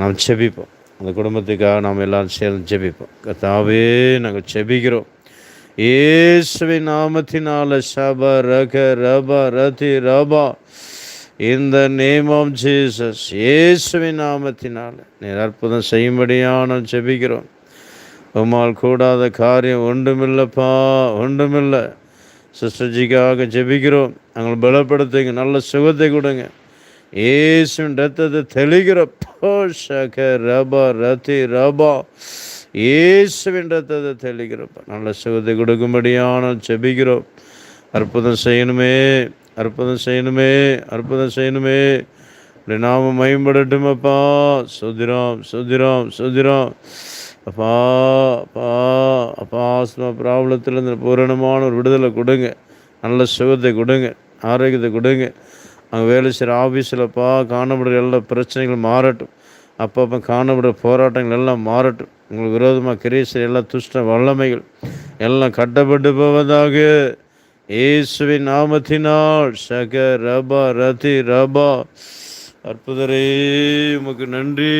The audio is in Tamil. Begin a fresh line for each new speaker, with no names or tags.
நாம் செபிப்போம். அந்த குடும்பத்துக்காக நாம் எல்லாரும் சேர்ந்து ஜெபிப்போம். கர்த்தாவே, நாங்கள் செபிக்கிறோம். இயேசுவின் நாமத்தினால ஷப ரக ரப ரதி ரபா இன் த நேம் ஆஃப் ஜீசஸ், இயேசுவின் நாமத்தினால நீர் அற்புதம் செய்யும்படியாக நாம் ஜெபிக்கிறோம். உம்மால் கூடாத காரியம் ஒன்றுமில்லப்பா, ஒன்றுமில்லை. சிஸ்டர்ஜிக்காக ஜெபிக்கிறோம். நாங்கள் பலப்படுத்துங்க, நல்ல சுகத்தை கொடுங்க. இயேசுவின் ரத்தத்தை தெளிக்கிறப்போ ஷக ரபா ரதி ரபா, இயேசுவின் ரத்தத்தை தெளிக்கிறப்ப நல்ல சுகத்தை கொடுக்கும்படியான ஜெபிக்கிறோம். அற்புதம் செய்யணுமே, அற்புதம் செய்யணுமே, அற்புதம் செய்யணுமே. அப்படி நாம மயம்படட்டும் அப்பா. சுதிரம் சுதிரம் சுதிரம் அப்பா. அப்பா அப்பா, ஆஸ்மா ப்ராப்ளத்தில் பூரணமான ஒரு விடுதலை கொடுங்க, நல்ல சுகத்தை கொடுங்க, ஆரோக்கியத்தை கொடுங்க. அங்கே வேலை செய்கிற ஆஃபீஸில்ப்பா காணப்படுற எல்லா பிரச்சனைகளும் மாறட்டும். அப்பப்போ காணப்படுற போராட்டங்கள் எல்லாம் மாறட்டும். உங்களுக்கு விரோதமாக கிரீச எல்லா துஷ்ட வல்லமைகள் எல்லாம் கட்டப்பட்டு போவதாக இயேசுவின் நாமத்தினால். ஷக ரபா ரதி ரபா. அற்புதரே, உமக்கு நன்றி.